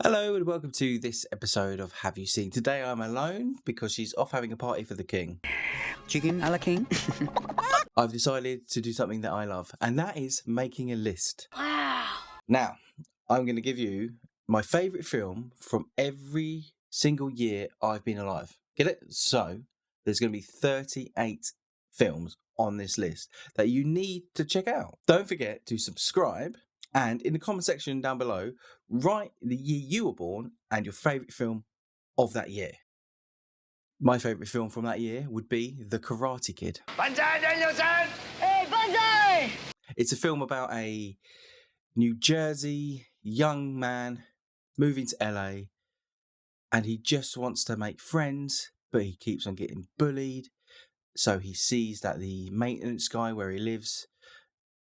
Hello and welcome to this episode of Have You Seen? Today I'm alone because she's off having a party for the king. Chicken a la king. I've decided to do something that I love, and that is making a list. Wow. Now, I'm going to give you my favourite film from every single year I've been alive. Get it? So, there's going to be 38 films on this list that you need to check out. Don't forget to subscribe. And in the comment section down below, write the year you were born and your favourite film of that year. My favourite film from that year would be The Karate Kid. Banzai Danielson! Hey, Banzai! It's a film about a New Jersey young man moving to LA, and he just wants to make friends, but he keeps on getting bullied. So he sees that the maintenance guy where he lives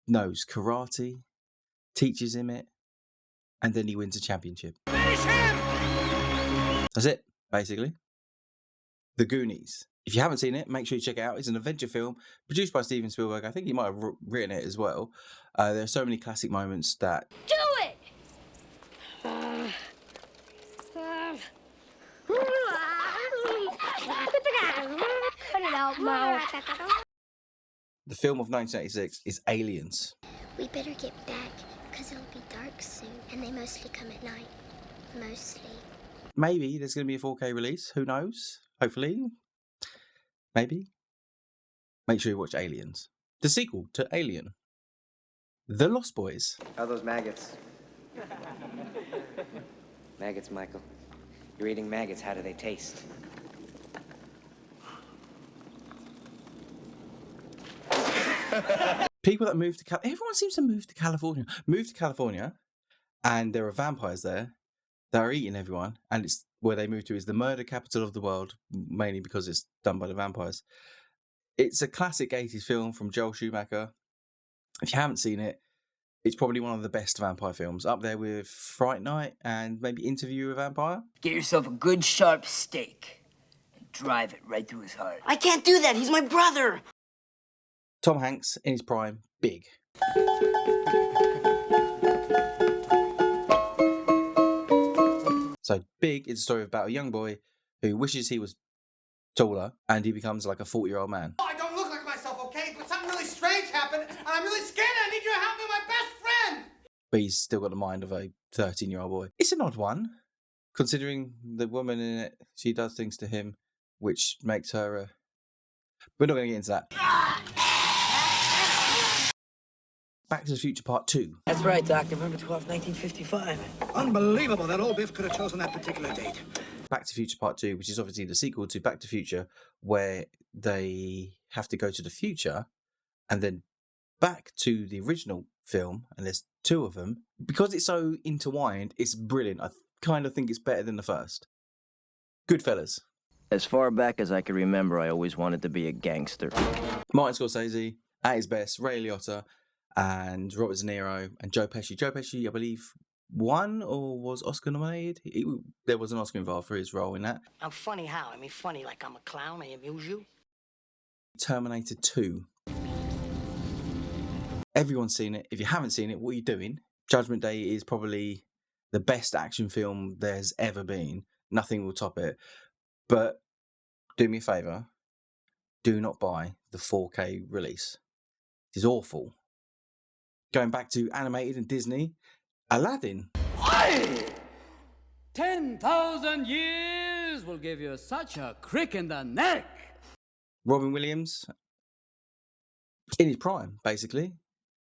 knows karate, teaches him it, and then he wins a championship. Finish him! That's it, basically. The Goonies. If you haven't seen it, make sure you check it out. It's an adventure film produced by Steven Spielberg. I think he might have written it as well. There are so many classic moments that... Do it! Cut it out, Mo. The film of 1986 is Aliens. We better get back, because it'll be dark soon, and they mostly come at night. Mostly. Maybe there's going to be a 4K release. Who knows? Hopefully. Maybe. Make sure you watch Aliens. The sequel to Alien. The Lost Boys. How are those maggots? Maggots, Michael. You're eating maggots. How do they taste? People that move to everyone seems to move to California. Move to California, and there are vampires there that are eating everyone, and it's where they move to is the murder capital of the world, mainly because it's done by the vampires. It's a classic 80s film from Joel Schumacher. If you haven't seen it, it's probably one of the best vampire films, up there with Fright Night and maybe Interview with a Vampire. Get yourself a good sharp steak and drive it right through his heart. I can't do that. He's my brother. Tom Hanks in his prime, big. So Big is a story about a young boy who wishes he was taller and he becomes like a 40-year-old man. I don't look like myself, okay? But something really strange happened, and I'm really scared. I need you to help me, my best friend. But he's still got the mind of a 13-year-old boy. It's an odd one, considering the woman in it, she does things to him which makes her a... We're not going to get into that. Back to the Future Part 2. That's right, Doc. November 12th, 1955. Unbelievable that old Biff could have chosen that particular date. Back to Future Part 2, which is obviously the sequel to Back to Future, where they have to go to the future and then back to the original film, and there's two of them. Because it's so intertwined, it's brilliant. I kind of think it's better than the first. Goodfellas. As far back as I can remember, I always wanted to be a gangster. Martin Scorsese, at his best, Ray Liotta, and Robert De Niro, and Joe Pesci. Joe Pesci, I believe, won or was Oscar nominated. There was an Oscar involved for his role in that. I'm funny how? I mean, funny like I'm a clown. I amuse you. Terminator 2. Everyone's seen it. If you haven't seen it, what are you doing? Judgment Day is probably the best action film there's ever been. Nothing will top it. But do me a favour. Do not buy the 4K release. It is awful. Going back to animated and Disney, Aladdin. 10,000 years will give you such a crick in the neck. Robin Williams, in his prime, basically.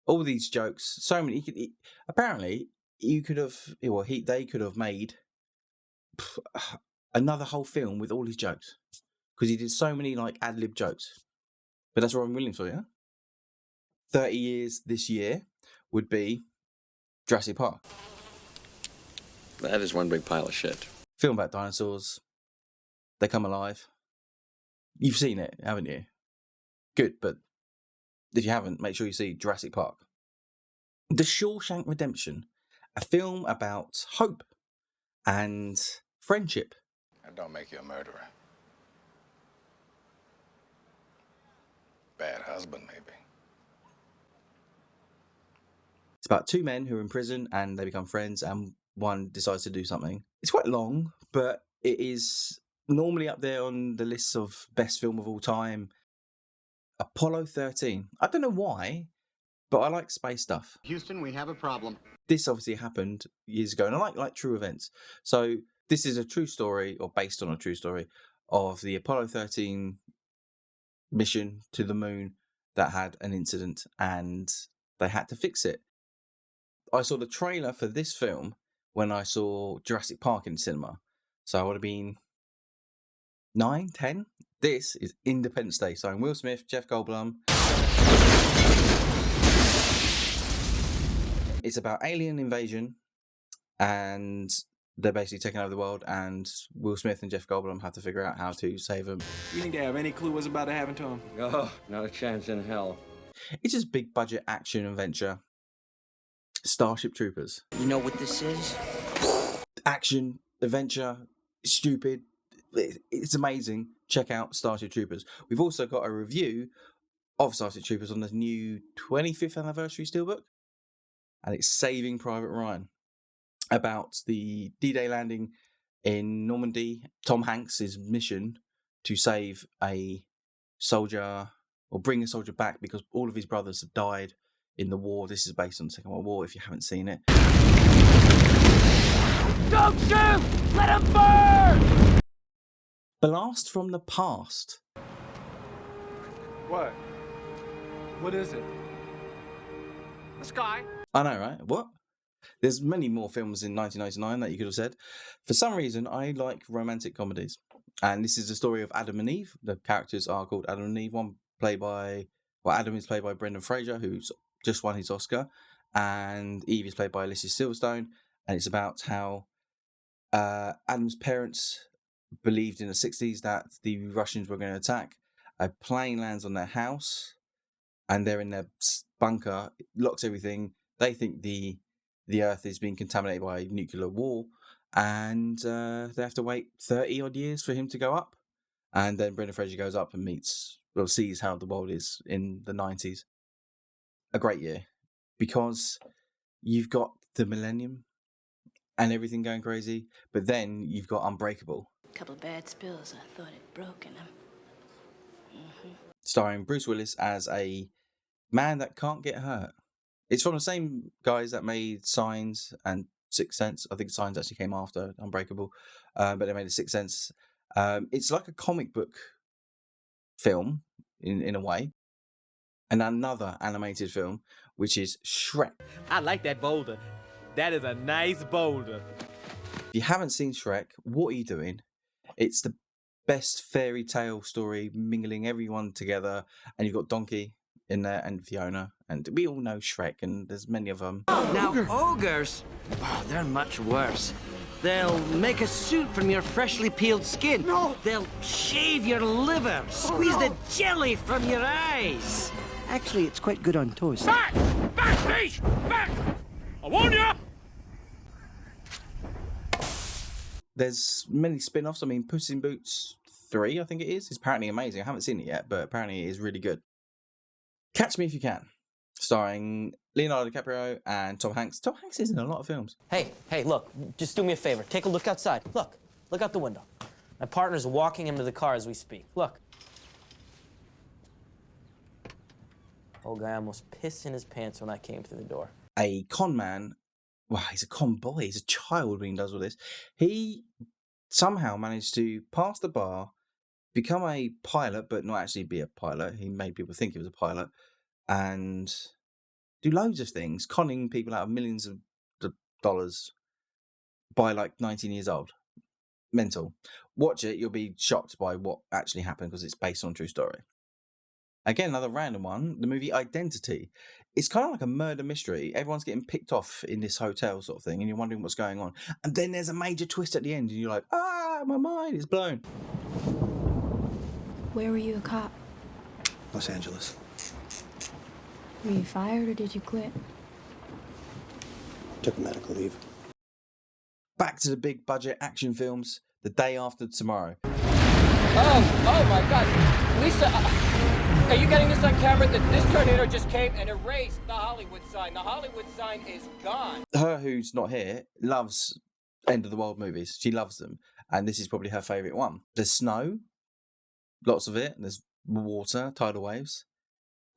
All these jokes, so many. Apparently, you could have, well, they could have made another whole film with all his jokes because he did so many like ad-lib jokes. But that's Robin Williams for you. 30 years this year would be Jurassic Park. That is one big pile of shit. Film about dinosaurs. They come alive. You've seen it, haven't you? Good, but if you haven't, make sure you see Jurassic Park. The Shawshank Redemption, a film about hope and friendship. That don't make you a murderer. Bad husband, maybe. It's about two men who are in prison and they become friends, and one decides to do something. It's quite long, but it is normally up there on the list of best film of all time. Apollo 13. I don't know why, but I like space stuff. Houston, we have a problem. This obviously happened years ago, and I like true events. So this is a true story, or based on a true story, of the Apollo 13 mission to the moon that had an incident, and they had to fix it. I saw the trailer for this film when I saw Jurassic Park in cinema. So I would have been 9, 10. This is Independence Day, starring Will Smith, Jeff Goldblum. It's about alien invasion, and they're basically taking over the world, and Will Smith and Jeff Goldblum have to figure out how to save them. You think they have any clue what's about to happen to them? Oh, not a chance in hell. It's just big budget action adventure. Starship Troopers. You know what this is? Action, adventure, stupid. It's amazing. Check out Starship Troopers. We've also got a review of Starship Troopers on the new 25th anniversary steelbook, and it's Saving Private Ryan, about the D-Day landing in Normandy. Tom Hanks' mission to save a soldier, or bring a soldier back, because all of his brothers have died in the war. This is based on the Second World War, if you haven't seen it. Don't shoot! Let him burn! Blast from the Past. What? What is it? The sky. I know, right? What? There's many more films in 1999 that you could have said. For some reason, I like romantic comedies. And this is the story of Adam and Eve. The characters are called Adam and Eve. Adam is played by Brendan Fraser, who's just won his Oscar. And Eve is played by Alicia Silverstone. And it's about how Adam's parents believed in the 60s that the Russians were going to attack. A plane lands on their house, and they're in their bunker. It locks everything. They think the Earth is being contaminated by nuclear war, and they have to wait 30 odd years for him to go up. And then Brendan Fraser goes up and sees how the world is in the 90s. A great year, because you've got the millennium and everything going crazy, but then you've got Unbreakable. Couple of bad spills. I thought it'd broken him. Starring Bruce Willis as a man that can't get hurt. It's from the same guys that made Signs and Sixth Sense. I think Signs actually came after Unbreakable, but they made a Sixth Sense. It's like a comic book film in a way, and another animated film, which is Shrek. I like that boulder. That is a nice boulder. If you haven't seen Shrek, what are you doing? It's the best fairy tale story, mingling everyone together, and you've got Donkey in there and Fiona, and we all know Shrek, and there's many of them. Now, ogres, they're much worse. They'll make a suit from your freshly peeled skin. No! They'll shave your liver, squeeze the jelly from your eyes. Actually, it's quite good on toast. Back! Back, please! Back! I warn you! There's many spin-offs. I mean, Puss in Boots 3, I think it is apparently amazing. I haven't seen it yet, but apparently it is really good. Catch Me If You Can, starring Leonardo DiCaprio and Tom Hanks. Tom Hanks is in a lot of films. Hey, look, just do me a favor. Take a look outside. Look out the window. My partner's walking him to the car as we speak. Look. Old guy almost pissed in his pants when I came through the door. A con man. Well, he's a con boy. He's a child when he does all this. He somehow managed to pass the bar, become a pilot, but not actually be a pilot. He made people think he was a pilot, and do loads of things, conning people out of millions of dollars by like 19 years old. Mental. Watch it. You'll be shocked by what actually happened, because it's based on a true story. Again, another random one, the movie Identity. It's kind of like a murder mystery. Everyone's getting picked off in this hotel sort of thing, and you're wondering what's going on. And then there's a major twist at the end, and you're like, my mind is blown. Where were you a cop? Los Angeles. Were you fired or did you quit? Took a medical leave. Back to the big budget action films, The Day After Tomorrow. Oh my God. Lisa... Are you getting this on camera? That this tornado just came and erased the Hollywood sign. The Hollywood sign is gone. Her, who's not here, loves end of the world movies. She loves them, and this is probably her favourite one. There's snow, lots of it. There's water, tidal waves.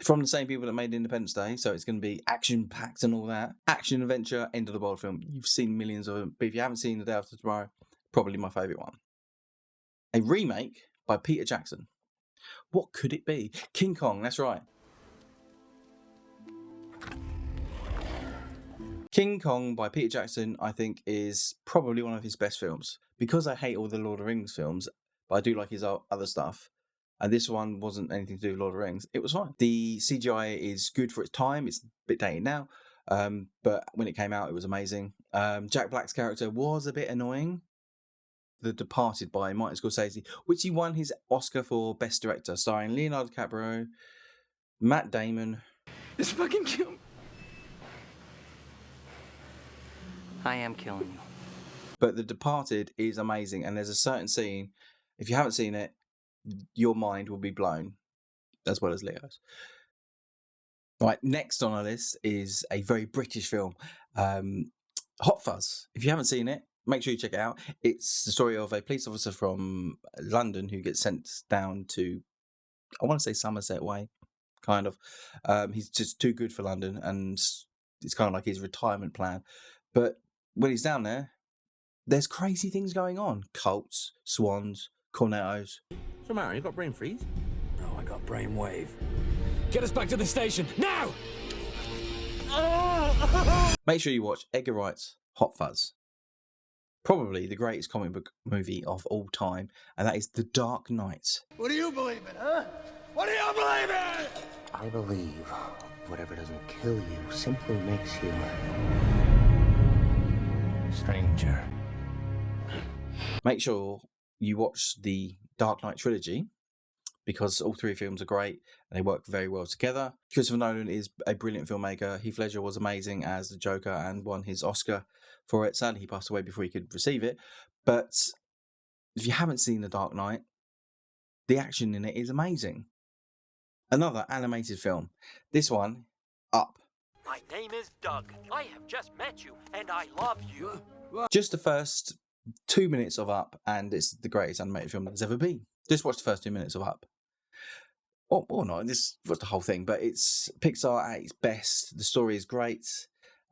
From the same people that made Independence Day, so it's going to be action-packed and all that. Action, adventure, end of the world film. You've seen millions of them, but if you haven't seen The Day After Tomorrow, probably my favourite one. A remake by Peter Jackson. What could it be? King Kong, that's right. King Kong by Peter Jackson, I think, is probably one of his best films. Because I hate all the Lord of the Rings films, but I do like his other stuff. And this one wasn't anything to do with Lord of the Rings. It was fine. The CGI is good for its time. It's a bit dated now. But when it came out, it was amazing. Jack Black's character was a bit annoying. The Departed by Martin Scorsese, which he won his Oscar for Best Director, starring Leonardo DiCaprio, Matt Damon. It's fucking cute. I am killing you. But The Departed is amazing. And there's a certain scene, if you haven't seen it, your mind will be blown, as well as Leo's. Right, next on our list is a very British film, Hot Fuzz. If you haven't seen it, make sure you check it out. It's the story of a police officer from London who gets sent down to, I want to say Somerset Way, kind of. He's just too good for London, and it's kind of like his retirement plan. But when he's down there, there's crazy things going on. Cults, swans, cornetos. So, Mario, you got brain freeze? No, I got brainwave. Get us back to the station, now! Make sure you watch Edgar Wright's Hot Fuzz. Probably the greatest comic book movie of all time, and that is The Dark Knight. What do you believe in, huh? What do you believe in? I believe whatever doesn't kill you simply makes you stranger. Make sure you watch the Dark Knight trilogy, because all three films are great and they work very well together. Christopher Nolan is a brilliant filmmaker. Heath Ledger was amazing as the Joker and won his Oscar for it. Sadly, he passed away before he could receive it. But if you haven't seen The Dark Knight, the action in it is amazing. Another animated film. This one, Up. My name is Doug. I have just met you, and I love you. Just the first 2 minutes of Up, and it's the greatest animated film there's ever been. Just watch the first 2 minutes of Up. Or not, just watch the whole thing. But it's Pixar at its best. The story is great.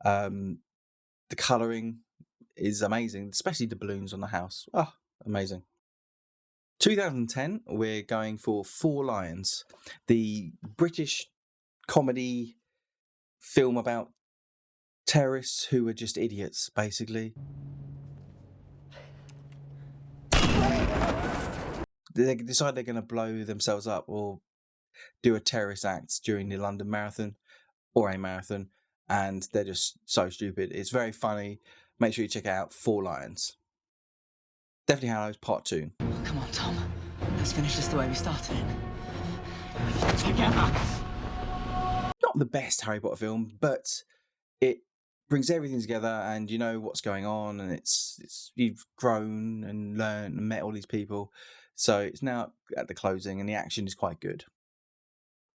The colouring is amazing, especially the balloons on the house. Oh, amazing. 2010, we're going for Four Lions, the British comedy film about terrorists who are just idiots, basically. They decide they're going to blow themselves up or do a terrorist act during the London Marathon or a marathon, and they're just so stupid. It's very funny. Make sure you check it out. Four Lions. Definitely Hallows Part 2. Oh, come on, Tom. Let's finish this the way we started it. Together. Not the best Harry Potter film, but it brings everything together, and you know what's going on, and it's you've grown and learned and met all these people. So it's now at the closing, and the action is quite good.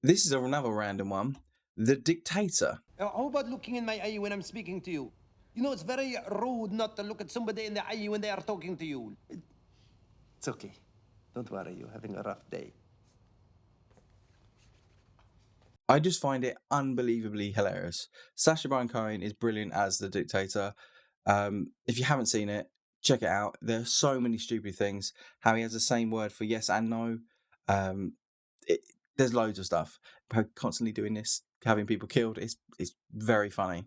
This is another random one. The Dictator. How about looking in my eye when I'm speaking to you? You know, it's very rude not to look at somebody in the eye when they are talking to you. It's okay. Don't worry, you're having a rough day. I just find it unbelievably hilarious. Sacha Baron Cohen is brilliant as the Dictator. If you haven't seen it, check it out. There are so many stupid things. How he has the same word for yes and no. There's loads of stuff. Constantly doing this, having people killed. It's very funny.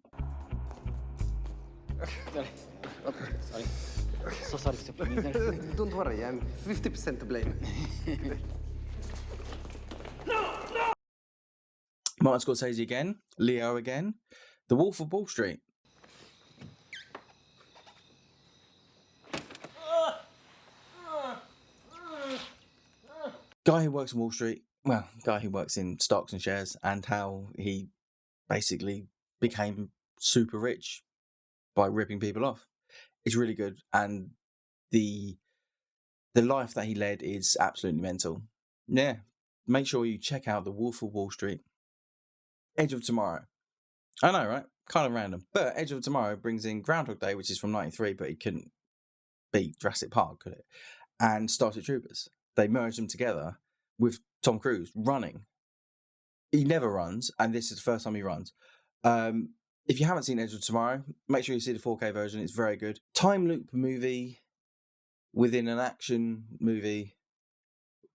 Sorry. So sorry, don't worry, I'm 50% to blame. Martin Scorsese again. Leo again. The Wolf of Wall Street. Guy who works on Wall Street. Well, guy who works in stocks and shares, and how he basically became super rich by ripping people off. It's really good, and the life that he led is absolutely mental. Yeah, make sure you check out The Wolf of Wall Street, Edge of Tomorrow. I know, right? Kind of random. But Edge of Tomorrow brings in Groundhog Day, which is from 93, but it couldn't beat Jurassic Park, could it? And Starship Troopers. They merged them together with Tom Cruise running. He never runs, and this is the first time he runs. If you haven't seen Edge of Tomorrow, make sure you see the 4K version. It's very good. Time loop movie within an action movie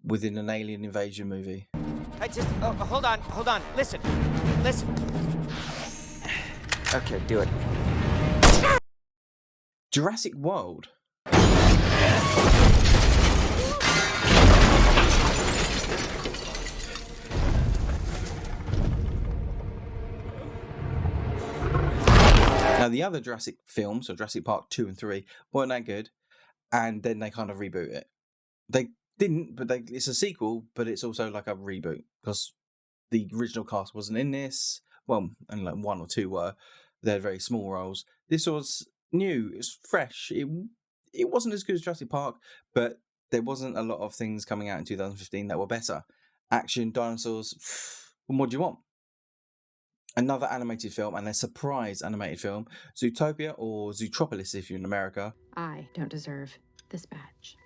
within an alien invasion movie. Hold on. Listen. Okay, do it. Jurassic World. Now, the other Jurassic films, so Jurassic Park 2 and 3, weren't that good, and then they kind of reboot it. They didn't, but it's a sequel, but it's also like a reboot, because the original cast wasn't in this. Well, only like 1 or 2 were. They had very small roles. This was new, it was fresh. It wasn't as good as Jurassic Park, but there wasn't a lot of things coming out in 2015 that were better. Action, dinosaurs, what do you want? Another animated film, and a surprise animated film, Zootopia, or Zootropolis if you're in America. I don't deserve this badge.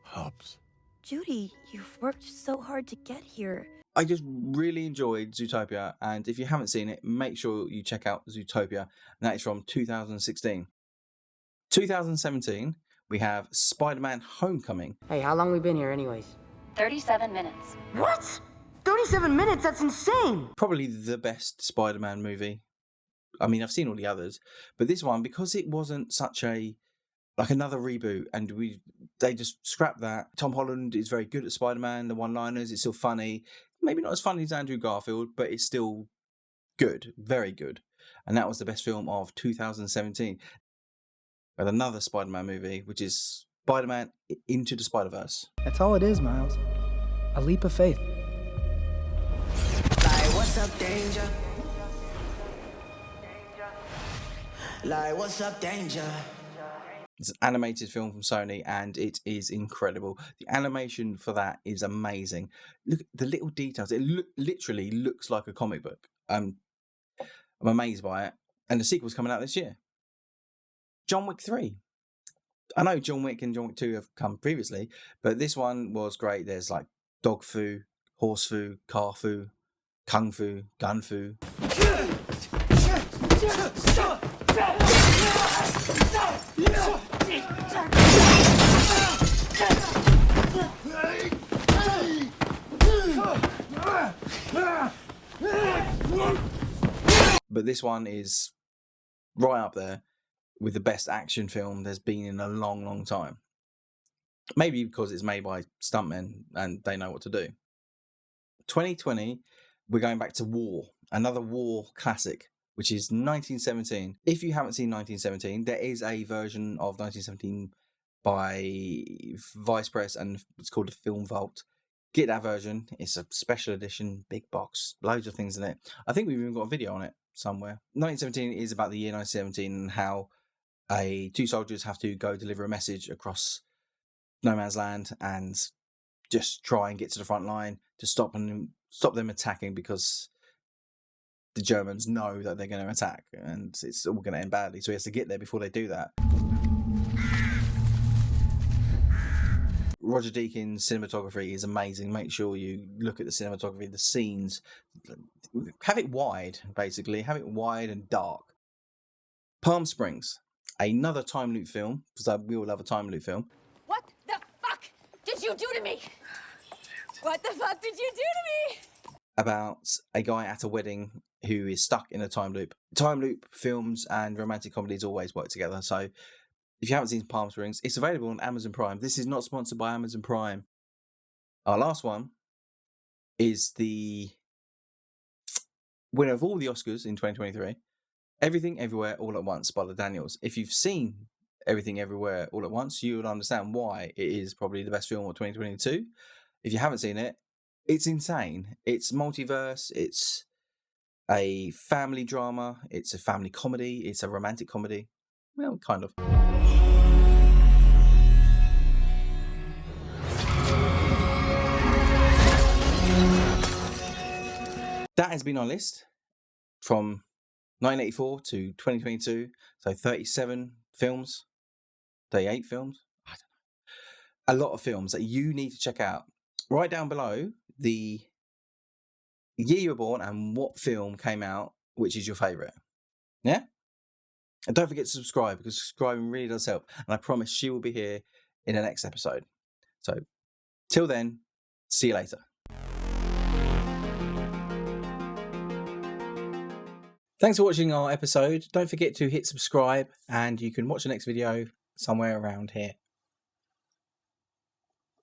Hobbs. Judy, you've worked so hard to get here. I just really enjoyed Zootopia, and if you haven't seen it, make sure you check out Zootopia, and that is from 2016. 2017, we have Spider-Man Homecoming. Hey, how long we been here anyways? 37 minutes. What? 37 minutes? That's insane! Probably the best Spider-Man movie. I mean, I've seen all the others, but this one, because it wasn't such like another reboot, and they just scrapped that. Tom Holland is very good at Spider-Man, the one-liners, it's still funny. Maybe not as funny as Andrew Garfield, but it's still good, very good. And that was the best film of 2017. With another Spider-Man movie, which is Spider-Man Into the Spider-Verse. That's all it is, Miles. A leap of faith. Like, what's up, danger? Like, what's up, danger? It's an animated film from Sony, and it is incredible. The animation for that is amazing. Look at the little details. It literally looks like a comic book. I'm amazed by it. And the sequel's coming out this year. John Wick 3. I know John Wick and John Wick 2 have come previously, but this one was great. There's like dog foo, horse foo, car foo, kung fu, gun foo. But this one is right up there with the best action film there's been in a long, long time. Maybe because it's made by stuntmen and they know what to do. 2020, we're going back to war, another war classic, which is 1917. If you haven't seen 1917, there is a version of 1917 by Vice Press, and it's called the Film Vault. Get that version. It's a special edition, big box, loads of things in it. I think we've even got a video on it somewhere. 1917 is about the year 1917 and how two soldiers have to go deliver a message across no man's land and just try and get to the front line to stop them attacking, because the Germans know that they're going to attack and it's all going to end badly. So he has to get there before they do that. Roger Deakins' cinematography is amazing. Make sure you look at the cinematography, the scenes. Have it wide, basically. Have it wide and dark. Palm Springs, another time loop film, because we all love a time loop film. What the fuck did you do to me? What the fuck did you do to me? About a guy at a wedding who is stuck in a time loop. Time loop films and romantic comedies always work together. So if you haven't seen Palm Springs, it's available on Amazon Prime. This is not sponsored by Amazon Prime. Our last one is the winner of all the Oscars in 2023, Everything Everywhere All at Once by the Daniels. If you've seen Everything Everywhere All at Once, you will understand why it is probably the best film of 2022. If you haven't seen it, it's insane. It's multiverse, it's a family drama, it's a family comedy, it's a romantic comedy. Well, kind of. has been our list from 1984 to 2022. So 37 films, 38 films. I don't know. A lot of films that you need to check out. Write down below the year you were born and what film came out, which is your favourite. Yeah? And don't forget to subscribe, because subscribing really does help. And I promise she will be here in the next episode. So, till then, see you later. Thanks for watching our episode. Don't forget to hit subscribe, and you can watch the next video somewhere around here.